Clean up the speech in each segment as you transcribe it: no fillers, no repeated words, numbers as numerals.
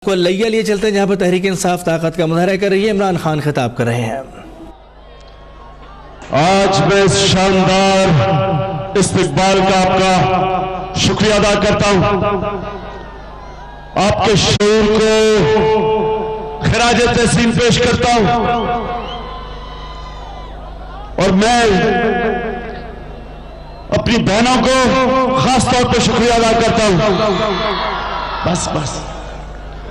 को लिया लिए चलते हैं जहां पर तहरीक इंसाफ ताकत का मुजाहरा कर रही है। इमरान खान खिताब कर रहे हैं। आज मैं इस शानदार इस्तकबाल का आपका शुक्रिया अदा करता हूं। आपके शऊर को खिराज तहसीन पेश करता हूं और मैं अपनी बहनों को खास तौर पर शुक्रिया अदा करता हूं। बस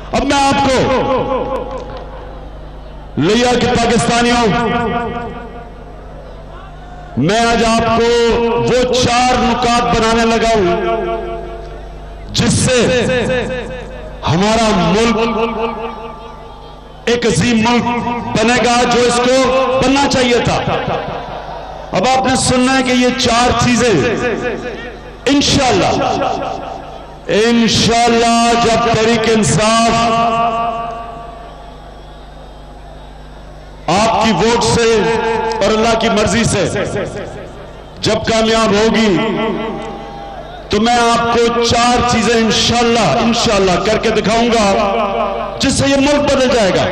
अब मैं आपको लिया के पाकिस्तानियों, मैं आज आपको वो 4 नुकात बनाने लगा हूं जिससे हमारा मुल्क एक अजीम मुल्क बनेगा जो इसको बनना चाहिए था। अब आपने सुनना है कि ये 4 चीजें इंशाअल्लाह जब तहरीक इंसाफ आपकी वोट से और अल्लाह की मर्जी से जब कामयाब होगी तो मैं आपको 4 चीजें इंशाअल्लाह करके दिखाऊंगा जिससे ये मुल्क बदल जाएगा।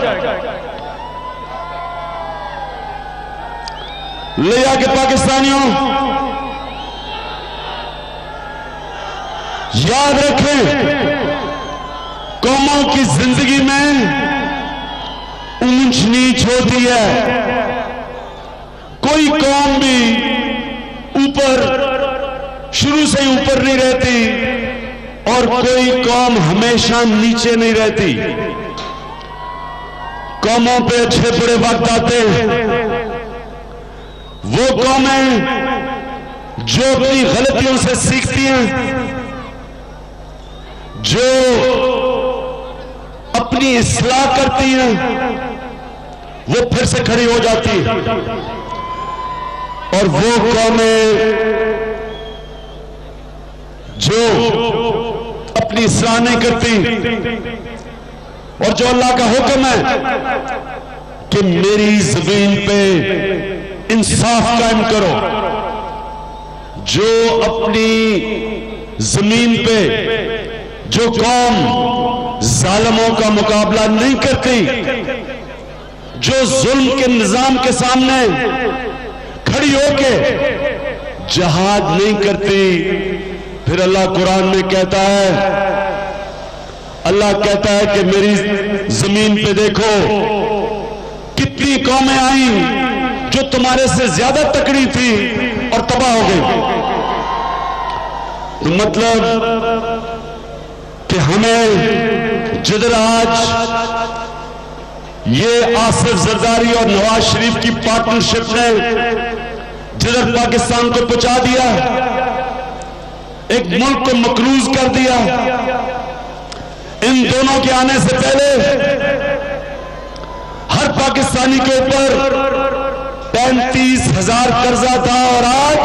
लिया के पाकिस्तानियों, याद रखें, कौमों की जिंदगी में ऊंच नीच होती है। कोई कौम भी ऊपर शुरू से ही ऊपर नहीं रहती और कोई कौम हमेशा नीचे नहीं रहती। कौमों पे अच्छे बुरे वक्त आते हैं। वो कौमें जो अपनी गलतियों से सीखती हैं, जो अपनी इस्लाह करती हैं, वो फिर से खड़ी हो जाती है। और वो कौमें जो अपनी इस्लाह नहीं करती और जो अल्लाह का हुक्म है कि मेरी जमीन पे इंसाफ कायम करो, जो अपनी जमीन पे जो कौम जालिमों का मुकाबला नहीं करती, जो जुल्म के निजाम के सामने खड़ी होके जहाद नहीं करती, फिर अल्लाह कुरान में कहता है कि मेरी जमीन पे देखो कितनी कौमें आई जो तुम्हारे से ज्यादा तकड़ी थी और तबाह हो गई। तो मतलब कि हमें जिधर आज ये आसिफ जरदारी और नवाज शरीफ की पार्टनरशिप ने जिधर पाकिस्तान को पहुंचा दिया, एक मुल्क को मकरूज कर दिया, इन दोनों के आने से पहले हर पाकिस्तानी के ऊपर 35,000 कर्जा था और आज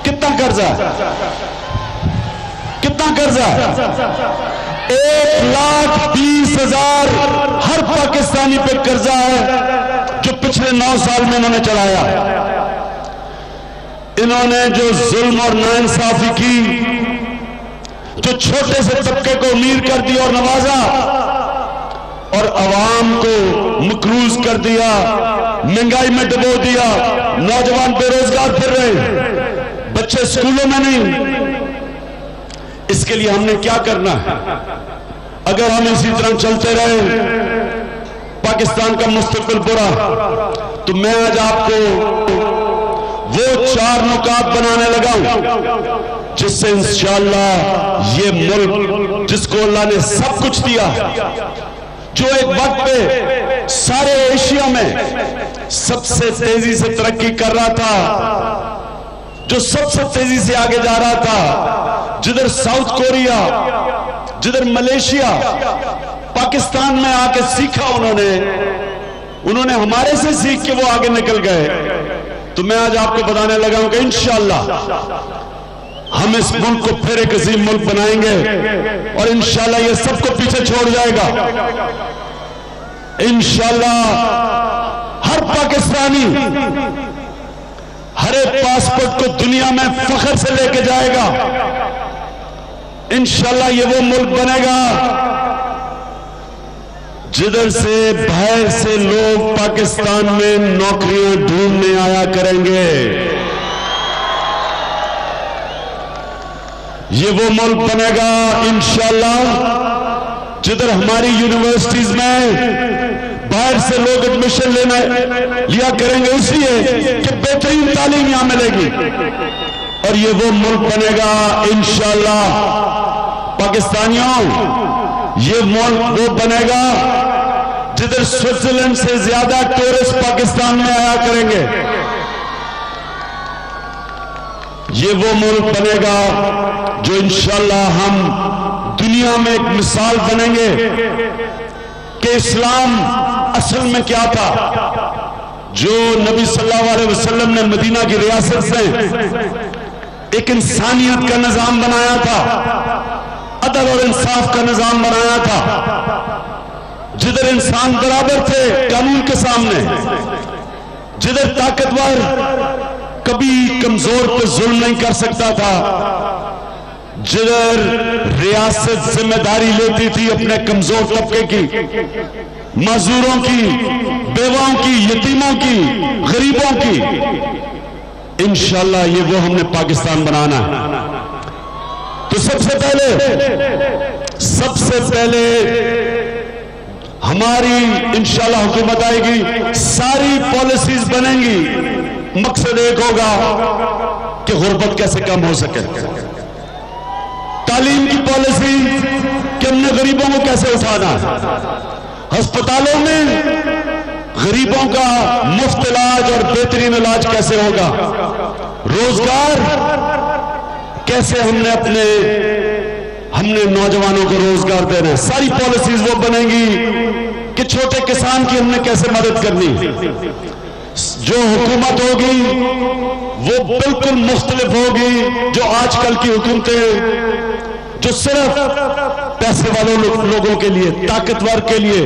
कितना कर्जा? 1,20,000 हर पाकिस्तानी पे कर्जा है जो पिछले 9 साल में इन्होंने चलाया। इन्होंने जो जुल्म और नाइंसाफी की, जो छोटे से तबके को अमीर कर दिया और नवाजा और अवाम को मकरूज कर दिया, महंगाई में डुबो दिया, नौजवान बेरोजगार फिर रहे, बच्चे स्कूलों में नहीं। इसके लिए हमने क्या करना है? अगर हम इसी तरह चलते रहे, पाकिस्तान का मुस्तकबिल बुरा, तो मैं आज आपको वो 4 नुकात बनाने लगा हूं जिससे इंशाअल्लाह ये मुल्क जिसको अल्लाह ने सब कुछ दिया, जो एक वक्त पे सारे एशिया में सबसे तेजी से तरक्की कर रहा था, जो सबसे तेजी से आगे जा रहा था, जिधर साउथ कोरिया, जिधर मलेशिया, पाकिस्तान में आके सीखा उन्होंने हमारे से सीख के वो आगे निकल गए। तो मैं आज आपको बताने लगा हूं कि इंशाअल्लाह हम इस मुल्क को फिर एक अजीम मुल्क बनाएंगे और इंशाअल्लाह ये सबको पीछे छोड़ जाएगा। इंशाअल्लाह हर पाकिस्तानी हर एक पासपोर्ट को दुनिया में फख्र से लेके जाएगा। इंशाअल्लाह ये वो मुल्क बनेगा जिधर से बाहर से लोग पाकिस्तान में नौकरियां ढूंढने आया करेंगे। ये वो मुल्क बनेगा इंशाअल्लाह जिधर हमारी यूनिवर्सिटीज में बाहर से लोग एडमिशन लिया करेंगे इसलिए कि बेहतरीन तालीम यहां मिलेगी। और ये वो मुल्क बनेगा इंशाअल्लाह पाकिस्तानियों, ये मुल्क वो बनेगा जिधर स्विट्जरलैंड से ज्यादा टूरिस्ट पाकिस्तान में आया करेंगे। ये वो मुल्क बनेगा जो इंशाअल्लाह हम दुनिया में एक मिसाल बनेंगे कि इस्लाम असल में क्या था। जो नबी सल्लल्लाहु अलैहि वसल्लम ने मदीना की रियासत से एक इंसानियत का निजाम बनाया था, अदल और इंसाफ का निजाम बनाया था, जिधर इंसान बराबर थे कानून के सामने, जिधर ताकतवर कभी कमजोर पर जुल्म नहीं कर सकता था, जिधर रियासत जिम्मेदारी लेती थी अपने कमजोर तबके की, मजदूरों की, बेवाओं की, यतीमों की, गरीबों की। इंशाअल्लाह ये वो हमने पाकिस्तान बनाना है। तो सबसे पहले हमारी इंशाअल्लाह हुकूमत आएगी, सारी पॉलिसीज बनेंगी, मकसद एक होगा कि गुर्बत कैसे कम हो सके। तालीम की पॉलिसी कि हमने गरीबों को कैसे उठाना है, अस्पतालों में गरीबों का मुफ्त इलाज और बेहतरीन इलाज कैसे होगा, रोजगार कैसे हमने नौजवानों को रोजगार देना है, सारी पॉलिसीज वो बनेंगी कि छोटे किसान की हमने कैसे मदद करनी। जो हुकूमत होगी वो बिल्कुल मुख्तलिफ होगी जो आजकल की हुकूमतें, जो सिर्फ पैसे वालों लोगों के लिए, ताकतवर के लिए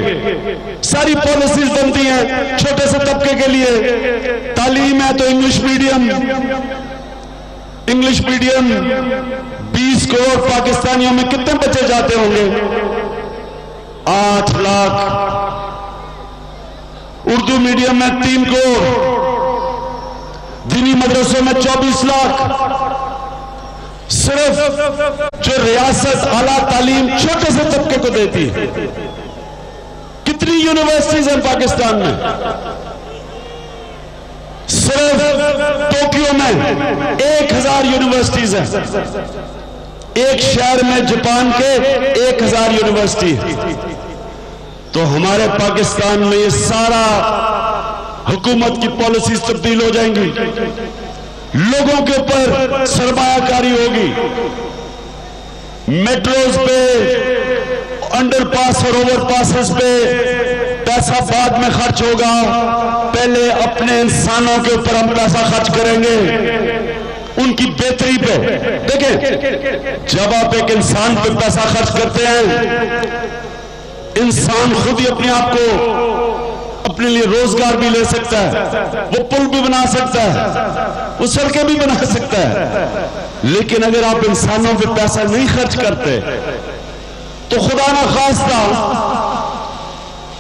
सारी पॉलिसीज बनती हैं, छोटे से तबके के लिए। तालीम है तो इंग्लिश मीडियम 20 करोड़ पाकिस्तानियों में कितने बच्चे जाते होंगे? 8 लाख। उर्दू मीडियम में 3 करोड़, दीनी मदरसों में 24 लाख। सिर्फ जो रियासत आला तालीम छोटे से तबके को देती है। कितनी यूनिवर्सिटीज हैं पाकिस्तान में? सिर्फ टोक्यो में 1000 यूनिवर्सिटीज हैं। एक शहर में जापान के 1000 यूनिवर्सिटी है। तो हमारे पाकिस्तान में ये सारा हुकूमत की पॉलिसीज तब्दील हो जाएंगी, लोगों के ऊपर सरमायाकारी होगी, मेट्रोज पे, अंडरपास और ओवरपासेस पे पैसा बाद में खर्च होगा, पहले अपने इंसानों के ऊपर हम पैसा खर्च करेंगे, उनकी बेहतरी पे। देखें, जब आप एक इंसान पे पैसा खर्च करते हैं, इंसान खुद ही अपने आप को अपने लिए रोजगार भी ले सकता है, वो पुल भी बना सकता है, वो सड़कें भी बना सकता है। लेकिन अगर आप इंसानों पे पैसा नहीं खर्च करते तो खुदा ना खास्ता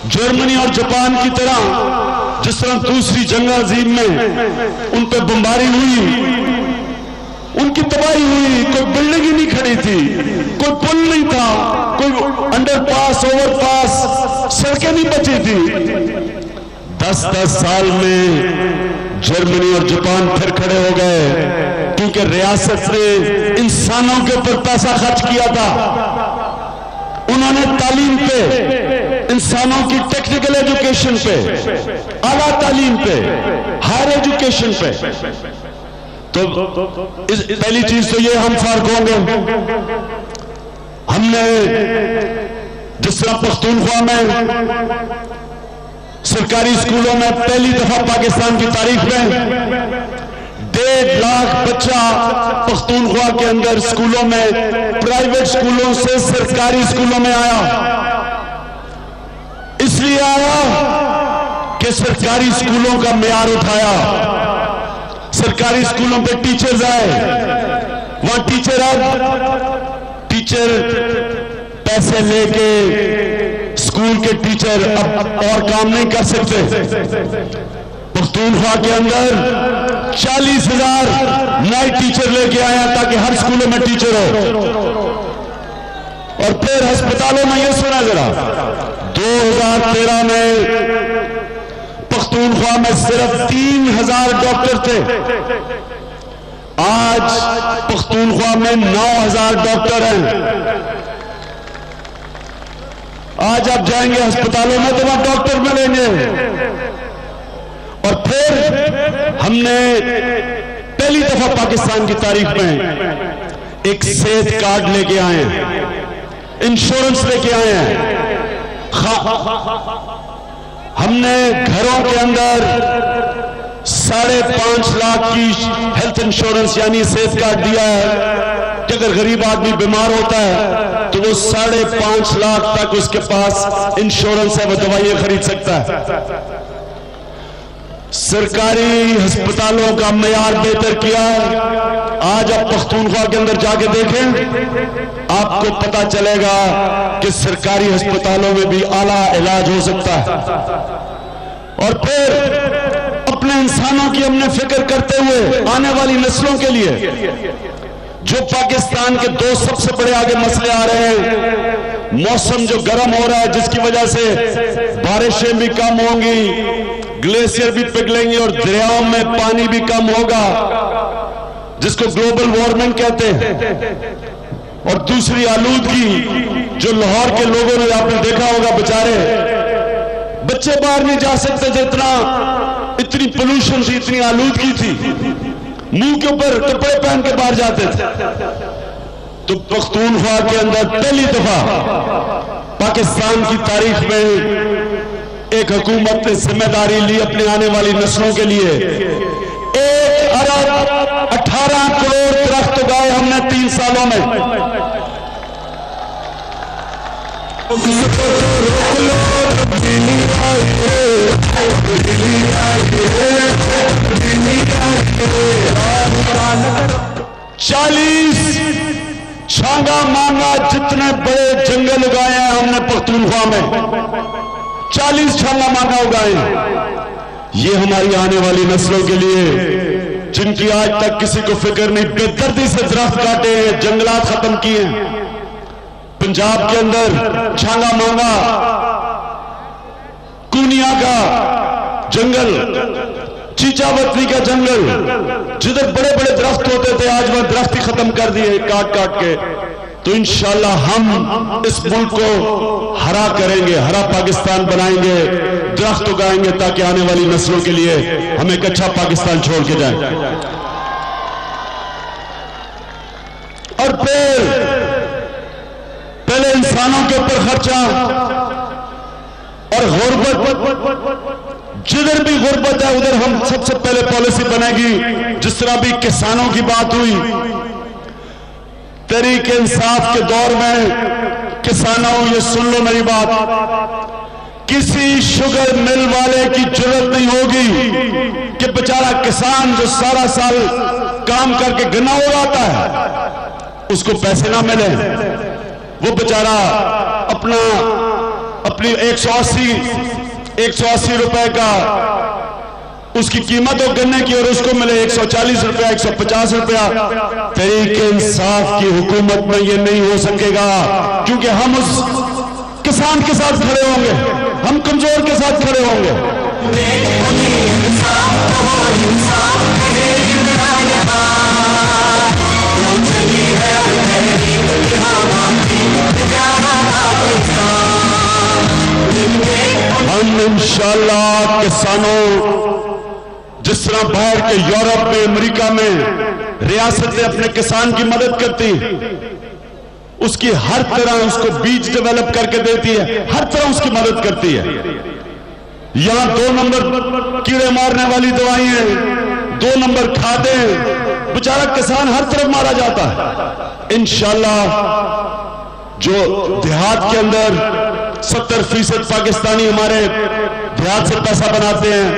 जर्मनी और जापान की तरह, जिस तरह दूसरी जंग अजीम में उन पे बमबारी हुई, उनकी तबाही हुई, कोई बिल्डिंग ही नहीं खड़ी थी, कोई पुल नहीं था, कोई अंडरपास, ओवरपास, सड़कें नहीं बची थी। 10-10 साल में जर्मनी और जापान फिर खड़े हो गए क्योंकि रियासत ने इंसानों के ऊपर पैसा खर्च किया था। उन्होंने तालीम पे, इंसानों की टेक्निकल एजुकेशन पे, आला तालीम पे, हायर एजुकेशन पे। तो पहली चीज तो ये हम फर्क होंगे। हमने जिस तरह पख्तूनख्वा में सरकारी स्कूलों में पहली दफा पाकिस्तान की तारीख में 1.5 लाख बच्चा पख्तूनख्वा के अंदर स्कूलों में, प्राइवेट स्कूलों से सरकारी स्कूलों में आया। इसलिए आया कि सरकारी स्कूलों का मियार उठाया, सरकारी स्कूलों पे टीचर्स आए, वहां टीचर पैसे लेके स्कूल के टीचर अब और काम नहीं कर सकते। पख्तूनख्वा के अंदर 40,000 नए टीचर लेके आए हैं ताकि हर स्कूलों में टीचर हो। और फिर अस्पतालों में यह सुना जरा, 2013 में पख्तूनख्वा में सिर्फ 3,000 डॉक्टर थे, आज पख्तूनख्वा में 9,000 डॉक्टर हैं। आज आप जाएंगे अस्पतालों में तो वहां डॉक्टर मिलेंगे। और फिर हमने पहली दफा पाकिस्तान की तारीख में एक सेहत कार्ड लेके आए हैं, इंश्योरेंस लेके आए हैं। हमने घरों के अंदर 5.5 लाख की हेल्थ इंश्योरेंस यानी सेहत कार्ड दिया है कि अगर गरीब आदमी बीमार होता है तो वो 5.5 लाख तक उसके पास इंश्योरेंस है, वो दवाइयां खरीद सकता है। सरकारी अस्पतालों का मयार बेहतर किया है। आज आप पख्तूनख्वा के अंदर जाके देखें, आपको पता चलेगा कि सरकारी अस्पतालों में भी आला इलाज हो सकता है। और फिर अपने इंसानों की हमने फिक्र करते हुए आने वाली नस्लों के लिए, जो पाकिस्तान के 2 सबसे बड़े आगे मसले आ रहे हैं, मौसम जो गर्म हो रहा है जिसकी वजह से बारिशें भी कम होंगी, ग्लेशियर भी पिघलेंगे और दरियाओं में पानी भी कम होगा, जिसको ग्लोबल वार्मिंग कहते हैं। और दूसरी आलूदगी, जो लाहौर के लोगों ने आपने देखा होगा, बेचारे बच्चे बाहर नहीं जा सकते, जितना इतनी पोल्यूशन थी, इतनी आलूदगी थी, मुंह के ऊपर कपड़े पहन के बाहर जाते थे। तो पख्तूनख्वा के अंदर पहली दफा पाकिस्तान की तारीख में एक हुकूमत ने जिम्मेदारी ली अपने आने वाली नस्लों के लिए। 1 अरब 18 करोड़ दरख्त उगाए हमने 3 सालों में। छांगा मांगा जितने बड़े जंगल उगाए हैं हमने पख्तूनख्वा में, 40 छांगा मांगा उगाए। ये हमारी आने वाली नस्लों के लिए, जिनकी आज तक किसी को फिक्र नहीं, बेदर्दी से दरख्त काटे हैं, जंगलात खत्म किए हैं। पंजाब के अंदर छांगा मांगा, कुनिया का जंगल, चीचावतनी का जंगल, जिधर बड़े बड़े दरख्त होते थे आज वह दरख्त ही खत्म कर दिए काट काट के। तो इंशाल्लाह हम इस मुल्क को हरा करेंगे, हरा पाकिस्तान बनाएंगे, दरख्त उगाएंगे ताकि आने वाली नस्लों के लिए हम एक अच्छा पाकिस्तान छोड़ के जाएं। और फिर पहले इंसानों के ऊपर खर्चा और गुर्बत, जिधर भी गुर्बत है उधर हम सबसे पहले पॉलिसी बनेगी। जिस तरह भी किसानों की बात हुई, तहरीक इंसाफ के दौर में किसानों, ये सुन लो मेरी बात, किसी शुगर मिल वाले की जरूरत नहीं होगी कि बेचारा किसान जो सारा साल काम करके गन्ना उगाता है उसको पैसे ना मिले। वो बेचारा अपनी 180 रुपए का उसकी कीमत हो गन्ने की और उसको मिले 140 रुपया, 150 रुपया। तहरीक इंसाफ की हुकूमत में ये नहीं हो सकेगा, क्योंकि हम उस किसान के साथ खड़े होंगे, हम कमजोर के साथ खड़े होंगे। हम इंशाअल्लाह किसानों, जिस तरह बाहर के यूरोप में, अमेरिका में रियासतें अपने किसान की मदद करती, उसकी हर तरह उसको बीज डेवलप करके देती है, हर तरह उसकी मदद करती है। यहां 2 नंबर कीड़े मारने वाली दवाइयां, 2 नंबर खादें, बेचारा किसान हर तरफ मारा जाता है। इंशाअल्लाह जो देहात के अंदर 70% पाकिस्तानी हमारे देहात से पैसा बनाते हैं,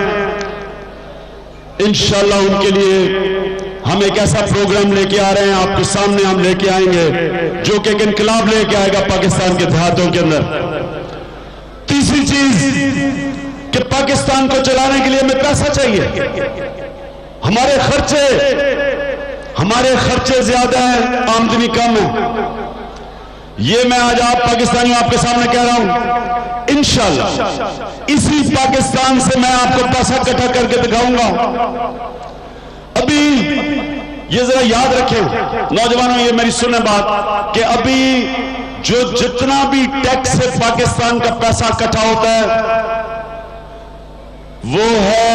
इंशाअल्लाह उनके लिए हम एक ऐसा प्रोग्राम लेके आ रहे हैं, आपके सामने हम लेके आएंगे, जो कि एक इनकलाब लेके आएगा पाकिस्तान के देहातों के अंदर। चीज कि पाकिस्तान को चलाने के लिए हमें पैसा चाहिए। हमारे खर्चे ज्यादा हैं, आमदनी कम है। ये मैं आज आप पाकिस्तानियों आपके सामने कह रहा हूं। इंशाअल्लाह इसी पाकिस्तान से मैं आपको पैसा इकट्ठा करके दिखाऊंगा। अभी ये जरा याद रखें नौजवानों, ये मेरी सुने बात कि अभी जो जितना भी टैक्स से पाकिस्तान का पैसा इकट्ठा होता है वो है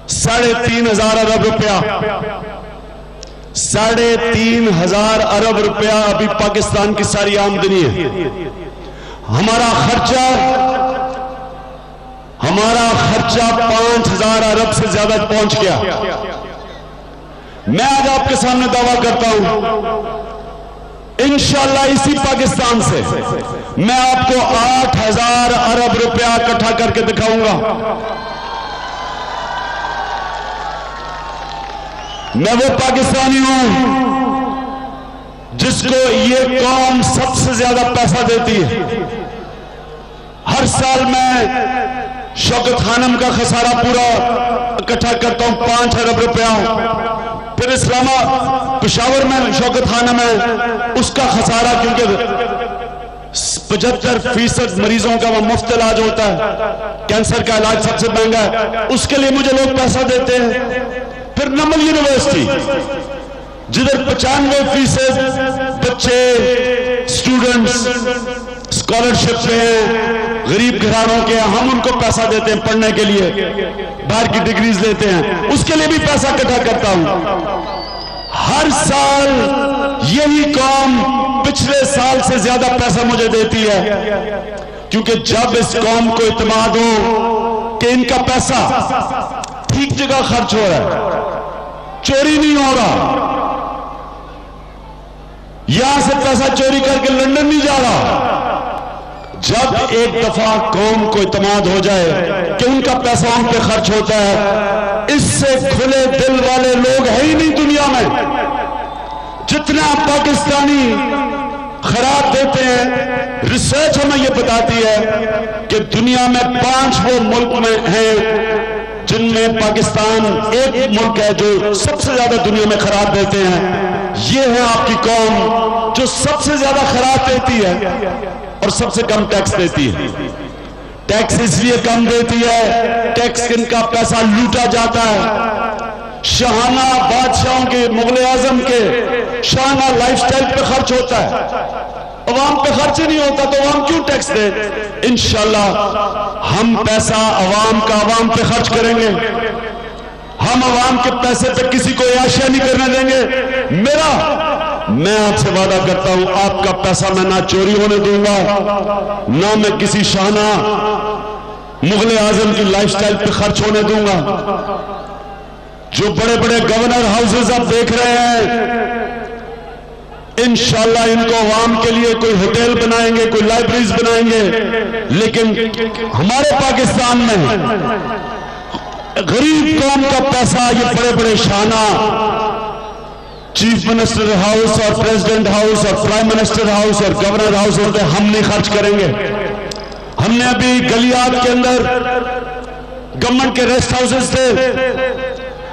3,500 अरब रुपया। 3,500 अरब रुपया अभी पाकिस्तान की सारी आमदनी है। हमारा खर्चा 5,000 अरब से ज्यादा पहुंच गया। मैं आज आपके सामने दावा करता हूं इंशाअल्लाह इसी पाकिस्तान से मैं आपको 8,000 अरब रुपया इकट्ठा करके दिखाऊंगा। मैं वो पाकिस्तानी हूं जिसको ये कौम सबसे ज्यादा पैसा देती है। हर साल मैं शौकत खानम का खसारा पूरा इकट्ठा करता हूं 5 अरब रुपया। फिर पेशावर में शौकत खानम है, उसका खसारा, क्योंकि 75% मरीजों का वह मुफ्त इलाज होता है, कैंसर का इलाज सबसे महंगा है, उसके लिए मुझे लोग पैसा देते हैं। फिर नमल यूनिवर्सिटी जिधर 95% बच्चे स्टूडेंट्स स्कॉलरशिप पे हैं, गरीब घरानों के, हम उनको पैसा देते हैं पढ़ने के लिए, बाहर की डिग्रीज लेते हैं, उसके लिए भी पैसा इकट्ठा करता हूं। हर साल यही कौम पिछले साल से ज्यादा पैसा मुझे देती है, क्योंकि जब इस कौम को इत्मीनान हो कि इनका पैसा ठीक जगह खर्च हो रहा है, चोरी नहीं हो रहा, यहां से पैसा चोरी करके लंदन नहीं जा रहा। जब एक दफा कौम को इत्मीनान हो जाए कि उनका पैसा उन पे खर्च होता है, इससे खुले दिल वाले लोग है ही नहीं दुनिया में। जितना पाकिस्तानी खराब देते हैं, रिसर्च हमें यह बताती है कि दुनिया में 5 वो मुल्क में हैं जिनमें पाकिस्तान एक मुल्क है जो सबसे ज्यादा दुनिया में खराब देते हैं। ये है आपकी कौम जो सबसे ज्यादा खराब देती है और सबसे कम टैक्स देती है। टैक्स इसलिए कम देती है, टैक्स इनका पैसा लूटा जाता है। शाहाना बादशाहों के, मुगल आजम के शाहाना लाइफस्टाइल पे खर्च होता है, अवाम पे खर्च ही नहीं होता, तो अवाम क्यों टैक्स दे? इंशाअल्लाह हम पैसा अवाम का अवाम पे खर्च करेंगे। हम अवाम के पैसे पे किसी को याशिया नहीं करने देंगे। मैं आपसे वादा करता हूं आपका पैसा मैं ना चोरी होने दूंगा, ना मैं किसी शाहाना मुगल आजम की लाइफस्टाइल पे खर्च होने दूंगा। जो बड़े बड़े गवर्नर हाउसेज आप देख रहे हैं, इंशाअल्लाह इनको अवाम के लिए कोई होटल बनाएंगे, कोई लाइब्रेरीज बनाएंगे, लेकिन हमारे पाकिस्तान में गरीब कौम का पैसा ये बड़े बड़े शाना चीफ मिनिस्टर हाउस और प्रेसिडेंट हाउस और प्राइम मिनिस्टर हाउस और गवर्नर हाउस होते हम नहीं खर्च करेंगे। हमने अभी गलियात के अंदर गवर्नमेंट के रेस्ट हाउसेस थे,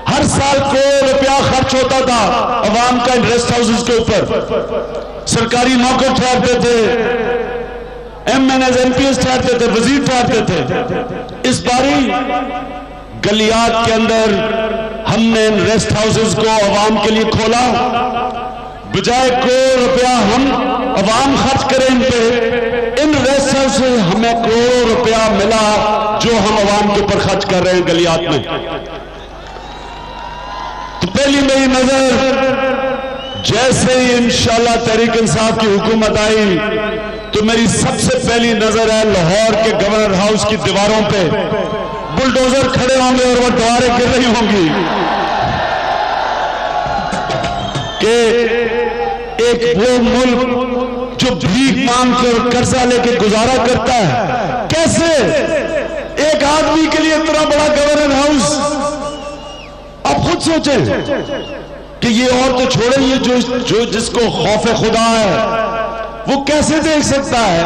हर साल करोड़ रुपया खर्च होता था अवाम का इन रेस्ट हाउसेस के ऊपर। सरकारी नौकर ठहरते थे, MNS MPs ठहरते थे, वजीर ठहरते थे। इस बारी गलियात के अंदर हमने इन रेस्ट हाउसेस को अवाम के लिए खोला। बजाय करोड़ रुपया हम अवाम खर्च करें इन पे, इन रेस्ट हाउस से हमें करोड़ रुपया मिला जो हम अवाम के ऊपर खर्च कर रहे हैं गलियात में। तो पहली मेरी नजर जैसे ही इंशाअल्लाह तहरीक इंसाफ की हुकूमत आई तो मेरी सबसे पहली नजर है लाहौर के गवर्नर हाउस की दीवारों पे बुलडोजर खड़े होंगे और वो दीवारें गिर रही होंगी कि एक वो मुल्क जो भीख मांग कर कर्जा लेके गुजारा करता है, कैसे एक आदमी के लिए इतना बड़ा गवर्नर हाउस। आप खुद सोचें कि ये और तो छोड़े, ये जो जिसको खौफ खुदा है वो कैसे देख सकता है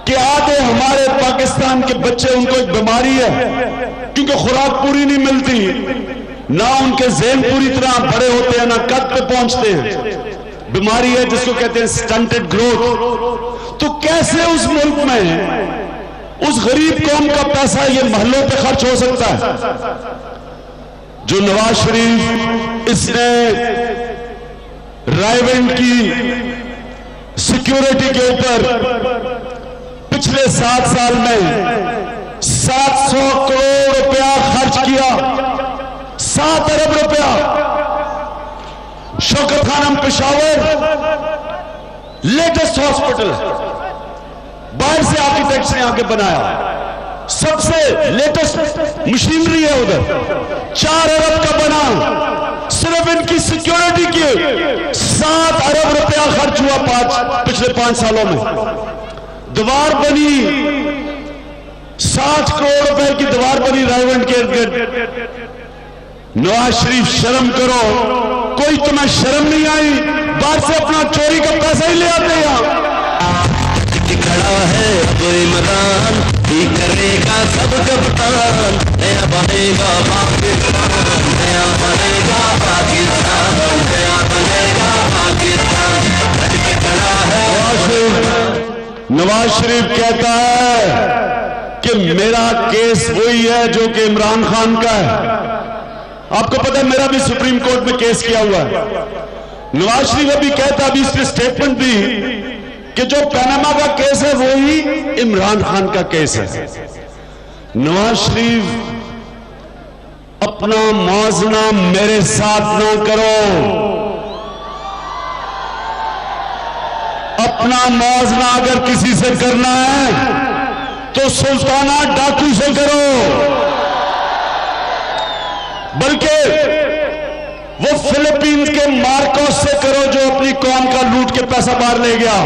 कि आधे हमारे पाकिस्तान के बच्चे, उनको एक बीमारी है क्योंकि खुराक पूरी नहीं मिलती, ना उनके ज़हन पूरी तरह बड़े होते हैं, ना कद पे पहुंचते हैं। बीमारी है जिसको कहते हैं स्टंटेड ग्रोथ। तो कैसे उस मुल्क में उस गरीब कौम का पैसा ये महलों पे खर्च हो सकता है? जो नवाज शरीफ इसने रायवेंड की सिक्योरिटी के ऊपर पिछले 7 साल में 700 करोड़ रुपया खर्च किया, 7 अरब रुपया। शौकत खानम पेशावर लेटेस्ट हॉस्पिटल बाहर से आर्किटेक्ट्स ने आके बनाया, सबसे लेटेस्ट मशीनरी है उधर, 4 अरब का बना। सिर्फ इनकी सिक्योरिटी के 7 अरब रुपया खर्च हुआ पिछले 5 सालों में। दीवार बनी, 60 करोड़ रुपए की दीवार बनी रायवेंड के इर्द गिर्द। नवाज शरीफ शर्म करो, कोई तुम्हें शर्म नहीं आई? बाहर से अपना चोरी का पैसा ही ले आते हैं। खड़ा है अब इमरान, ठीक करेगा सब कप्तान, नया बनेगा पाकिस्तान, नया बनेगा पाकिस्तान, नया बनेगा पाकिस्तान। खड़ा है नवाज शरीफ कहता है कि मेरा केस वही है जो कि इमरान खान का है। आपको पता है मेरा भी सुप्रीम कोर्ट में केस किया हुआ है। नवाज शरीफ अभी कहता, अभी इसने स्टेटमेंट दी कि जो पनामा का केस है वही इमरान खान का केस है। नवाज शरीफ अपना मौजना मेरे साथ ना करो, अपना मौजना अगर किसी से करना है तो सुल्ताना डाकू से करो, बल्कि वो फिलीपींस के मार्कोस से करो जो अपनी कौम का लूट के पैसा बाहर ले गया,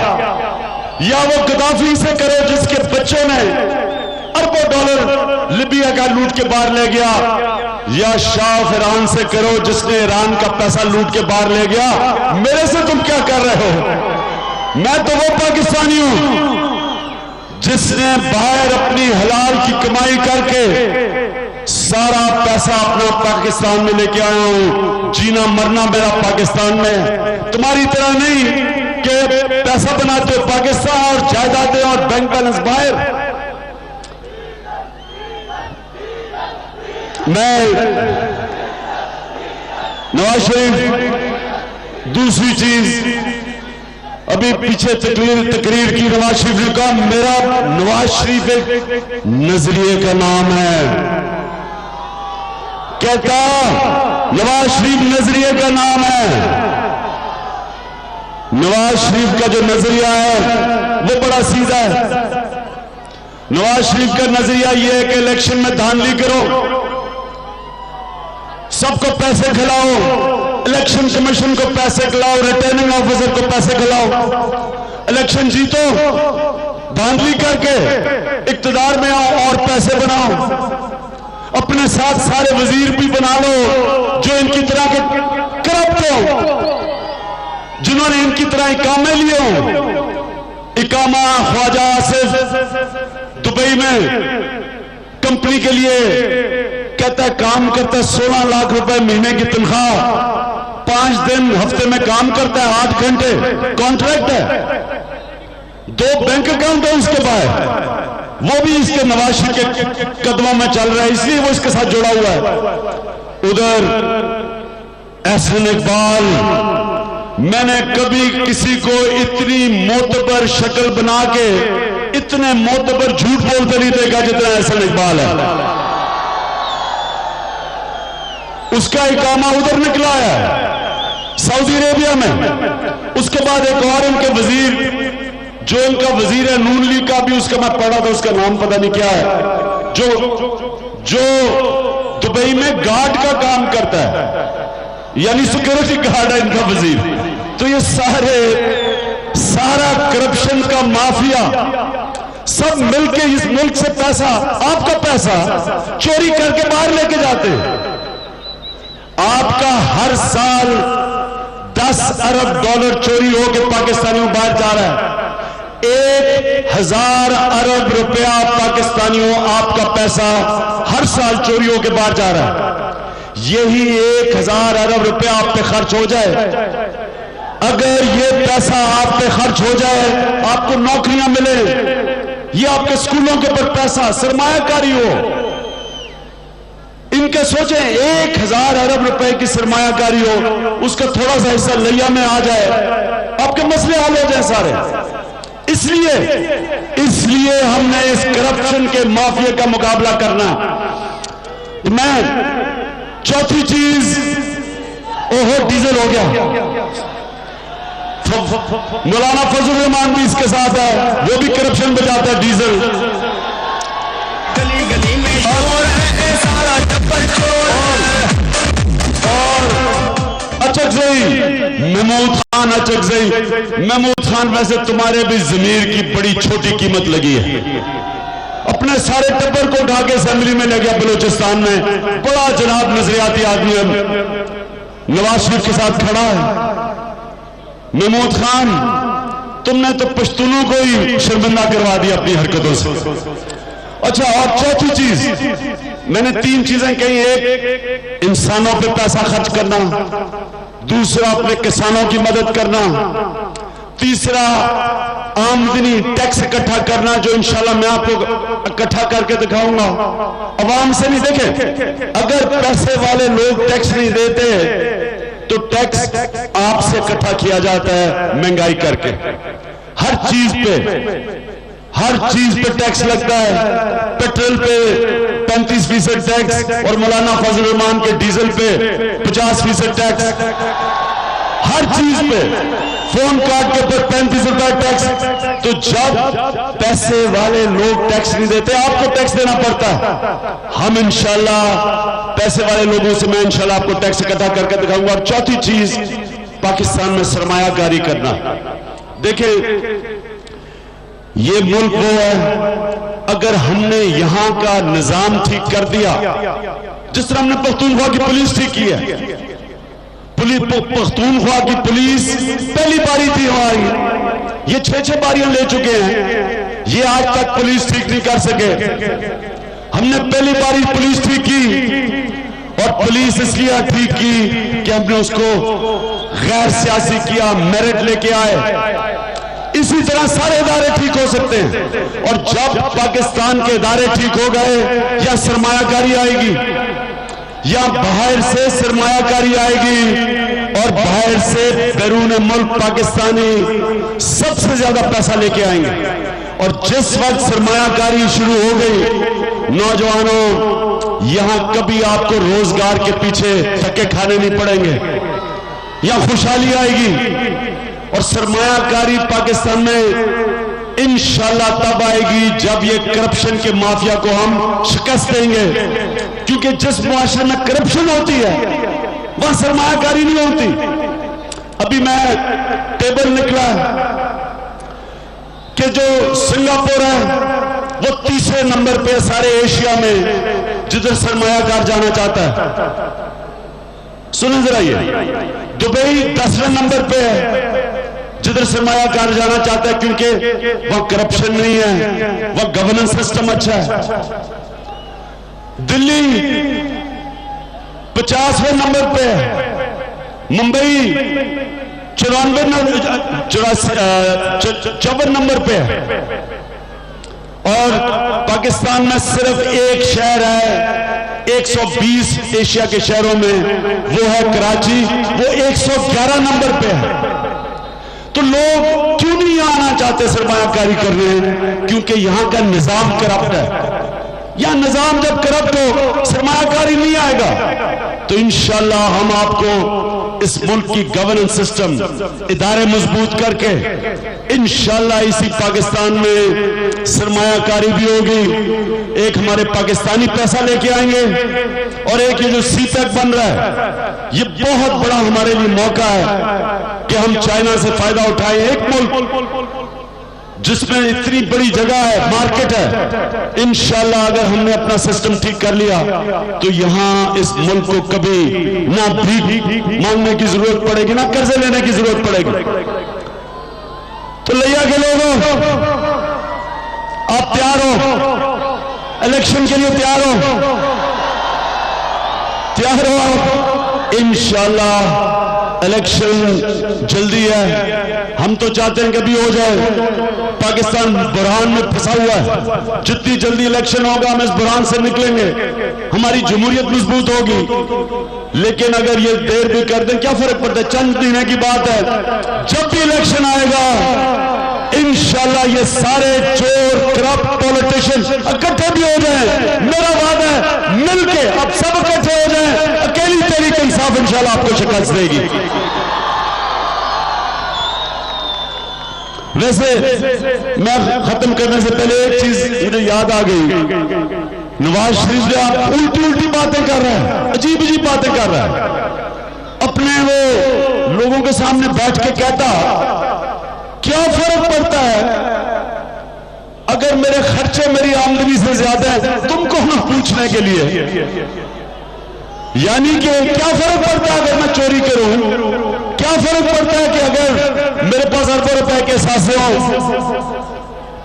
या वो गद्दाफी से करो जिसके बच्चों ने अरबों डॉलर लिबिया का लूट के बाहर ले गया, या शाह ईरान से करो जिसने ईरान का पैसा लूट के बाहर ले गया। मेरे से तुम क्या कर रहे हो? मैं तो वो पाकिस्तानी हूं जिसने बाहर अपनी हलाल की कमाई करके सारा पैसा अपना पाकिस्तान में लेके आया हूं। जीना मरना मेरा पाकिस्तान में है, तुम्हारी तरह नहीं कि पैसा बनाते हो पाकिस्तान और जायदादें और बैंक बैलेंस बाहर। मैं नवाज शरीफ, दूसरी चीज, अभी पीछे तकरीर की नवाज शरीफ ने कहा मेरा नवाज शरीफ एक नजरिए का नाम है। कहता नवाज शरीफ नजरिए का नाम है। नवाज शरीफ का जो नजरिया है वो बड़ा सीधा है। नवाज शरीफ का नजरिया यह है कि इलेक्शन में धांधली करो, सबको पैसे खिलाओ, इलेक्शन कमीशन को पैसे खिलाओ, रिटर्निंग ऑफिसर को पैसे खिलाओ, इलेक्शन जीतो, धांधली करके इक्तदार में आओ और पैसे बनाओ, अपने साथ सारे वजीर भी बना लो जो इनकी तरह के करप्ट हो, जिन्होंने इनकी तरह इकामे लिए हो। इकामा ख्वाजा आसिफ दुबई में कंपनी के लिए कहता है काम करता है, 16 लाख रुपए महीने की तनख्वाह, 5 दिन हफ्ते में काम करता है, 8 घंटे कॉन्ट्रैक्ट है, 2 बैंक अकाउंट है उसके पास, वो भी इसके नवाज शरीफ के कदमों में चल रहा है, इसलिए वो इसके साथ जुड़ा हुआ है। उधर एहसन इकबाल, मैंने कभी किसी को इतनी मोतबर शक्ल बना के इतने मोतबर झूठ बोलते नहीं देखा जितना एहसन इकबाल है। उसका इकामा उधर निकला है सऊदी अरेबिया में। उसके बाद एक और इनके वजीर, जो इनका वजीर है नून लीग का, भी उसका मैं पढ़ा था, उसका नाम पता नहीं क्या है, जो दुबई में गार्ड का काम करता है, यानी सिक्योरिटी गार्ड है इनका वजीर। तो ये सारा करप्शन का माफिया सब मिलके इस मुल्क से पैसा, आपका पैसा चोरी करके बाहर लेके जाते हैं। आपका हर साल 10 अरब डॉलर चोरी होकर पाकिस्तानियों बाहर जा रहा है। 1000 अरब रुपया पाकिस्तानियों आपका पैसा हर साल चोरियों के बाहर जा रहा है। यही 1000 अरब रुपया आप पे खर्च हो जाए, अगर ये पैसा आप पे खर्च हो जाए, आपको नौकरियां मिले, ये आपके स्कूलों के ऊपर पैसा सरमायाकारी हो, इनके सोचें 1000 अरब रुपए की सरमायाकारी हो, उसका थोड़ा सा हिस्सा लिया में आ जाए, आपके मसले हल हो जाए सारे। इसलिए हमने इस करप्शन के माफिया का मुकाबला करना। मैं चौथी चीज, ओहो डीजल हो गया, मौलाना फजल रहमान भी इसके साथ है, वो भी करप्शन बचाता है डीजल। गली गली में शोर है सारा टप्पर और अचकज़ई महमूद खान, अचकज़ई महमूद खान, वैसे तुम्हारे भी जमीर की बड़ी छोटी कीमत लगी है। अपने सारे टब्बर को उठा के असेंबली में ले गया बलूचिस्तान में, बड़ा जनाब नजरियाती आदमी अब नवाज शरीफ के साथ खड़ा है। महमूद खान, तुमने तो पश्तूनों को ही शर्मिंदा करवा दिया अपनी हरकतों से। अच्छा, और चौथी चीज, मैंने 3 चीजें कही, एक इंसानों पे पैसा खर्च करना, दूसरा अपने किसानों की मदद करना, तीसरा आमदनी टैक्स इकट्ठा करना, जो इंशाल्लाह मैं आपको इकट्ठा करके दिखाऊंगा। अवाम से नहीं, देखें अगर पैसे वाले लोग टैक्स नहीं देते तो टैक्स आपसे इकट्ठा किया जाता है महंगाई करके। हर चीज पे टैक्स लगता है, पेट्रोल पे 35% टैक्स, और मौलाना फजल रहमान के डीजल पे 50% टैक्स, हर चीज पे, फोन कार्ड के ऊपर 35 रुपए टैक्स। तो जब पैसे वाले लोग टैक्स नहीं देते, आपको टैक्स देना पड़ता है। हम इंशाल्लाह पैसे वाले लोगों से मैं इंशाल्लाह आपको टैक्स इकट्ठा करके दिखाऊंगा। और चौथी चीज, पाकिस्तान में सरमायाकारी करना। देखिए, ये मुल्क वो है, अगर हमने यहां का निजाम ठीक कर दिया, जिस तरह हमने पख्तूनख्वा की पुलिस ठीक की है, पख्तूनख्वा की पुलिस पहली बारी थी हमारी, ये 6 बारियां ले चुके हैं, ये आज तक पुलिस ठीक नहीं कर सके। हमने पहली बारी पुलिस ठीक की, और पुलिस इसलिए ठीक की कि हमने उसको गैर सियासी किया, मेरिट लेके आए। इसी तरह सारे इदारे ठीक हो सकते हैं, और जब पाकिस्तान के इदारे ठीक हो गए, या सरमायाकारी आएगी, या बाहर से सरमायाकारी आएगी, और बाहर से बैरून मुल्क पाकिस्तानी सबसे ज्यादा पैसा लेके आएंगे। और जिस वक्त सरमायाकारी शुरू हो गई, नौजवानों, यहां कभी आपको रोजगार के पीछे धक्के खाने नहीं पड़ेंगे, यहां खुशहाली आएगी। और सरमायाकारी पाकिस्तान में इंशाल्लाह तब आएगी जब ये करप्शन के माफिया को हम शिकस्त देंगे, क्योंकि जिस मुआशरे में करप्शन होती है वहां सरमायाकारी नहीं होती। अभी मैं टेबल निकला कि जो सिंगापुर है वो 3रे नंबर पे सारे एशिया में जिधर सरमायाकार जाना चाहता है। सुने जरा, ये दुबई 10वें नंबर पे है जिधर सरमायाकार जाना चाहता है, क्योंकि वह करप्शन नहीं है, वह गवर्नेंस सिस्टम अच्छा है। दिल्ली 50वें नंबर पे है, मुंबई 54 नंबर पे है, और पाकिस्तान में सिर्फ एक शहर है 120 एशिया के शहरों में, वो है कराची, वो 111 नंबर पे है। तो लोग क्यों नहीं आना चाहते सरमायाकारी करने? क्योंकि यहां का निजाम करप्ट है। या निजाम जब करप्ट हो, सरमायाकारी नहीं आएगा। तो इंशाल्लाह हम आपको इस मुल्क की गवर्नेंस सिस्टम, इदारे मजबूत करके इंशाल्लाह इसी पाकिस्तान में सरमायाकारी भी होगी। एक हमारे पाकिस्तानी पैसा लेके आएंगे, और एक ये जो सीपेक बन रहा है, ये बहुत बड़ा हमारे लिए मौका है कि हम चाइना से फायदा उठाएं। एक मुल्क जिसमें इतनी बड़ी जगह है, मार्केट है, इंशाल्लाह अगर हमने अपना सिस्टम ठीक कर लिया तो यहां इस मुल्क को कभी ना भीख मांगने की जरूरत पड़ेगी, ना कर्जे लेने की जरूरत पड़ेगी। तो लिया के लोगों, आप तैयार हो? इलेक्शन के लिए तैयार हो? तैयार हो आप? इंशाअल्लाह इलेक्शन जल्दी है। हम तो चाहते हैं कि अभी हो जाए। पाकिस्तान बुरहान में फंसा हुआ है। जितनी जल्दी इलेक्शन होगा हम इस बुरहान से निकलेंगे, हमारी जमहूरियत मजबूत होगी। लेकिन अगर ये देर भी कर दें क्या फर्क पड़ता है, चंद महीने की बात है। जब भी इलेक्शन आएगा इंशाअल्लाह ये सारे चोर करप्ट पॉलिटिशियन इकट्ठे भी हो जाएं। मेरा वादा है मिलके अब सब इकट्ठे हो जाएं, अकेली तहरीक इंसाफ इंशाअल्लाह आपको शिकस्त देगी। वैसे मैं खत्म करने से पहले एक चीज मुझे याद आ गई। नवाज शरीफ जो आप उल्टी उल्टी बातें कर रहे हैं, अजीब अजीब बातें कर रहा है। अपने वो लोगों के सामने बैठ के कहता क्या फर्क पड़ता है अगर मेरे खर्चे मेरी आमदनी से ज्यादा है, तुम कौन हो पूछने के लिए? यानी कि क्या फर्क पड़ता है अगर मैं चोरी करूं? क्या फर्क पड़ता है कि अगर मेरे पास अरबों रुपए के सासे हो,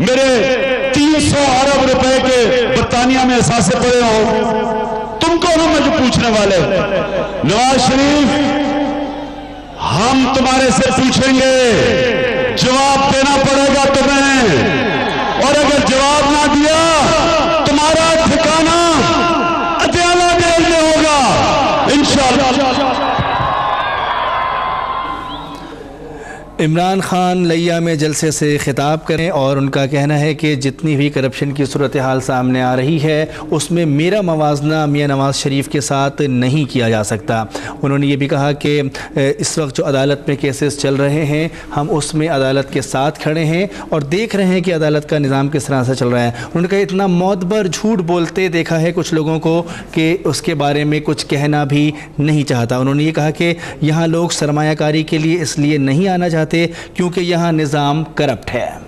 मेरे 300 अरब रुपए के बरतानिया में सासे पड़े हो? तुम कौन हो मुझे पूछने वाले? नवाज शरीफ, हम तुम्हारे से पूछेंगे, जवाब देना पड़ेगा तुम्हें, और अगर जवाब ना दिया तुम्हारा ठिकाना अदयाला जेल में होगा इंशाअल्लाह। इमरान खान लिया में जलसे से खिताब करें और उनका कहना है कि जितनी भी करप्शन की सूरत हाल सामने आ रही है उसमें मेरा मवाजना मियाँ नवाज शरीफ के साथ नहीं किया जा सकता। उन्होंने ये भी कहा कि इस वक्त जो अदालत में केसेस चल रहे हैं हम उसमें अदालत के साथ खड़े हैं और देख रहे हैं कि अदालत का निज़ाम किस तरह से चल रहा है। उन्होंने कहा इतना मौतबर झूठ बोलते देखा है कुछ लोगों को कि उसके बारे में कुछ कहना भी नहीं चाहता। उन्होंने ये कहा कि यहाँ लोग सरमायाकारी के लिए इसलिए नहीं आना चाहते क्योंकि यहाँ निज़ाम करप्ट है।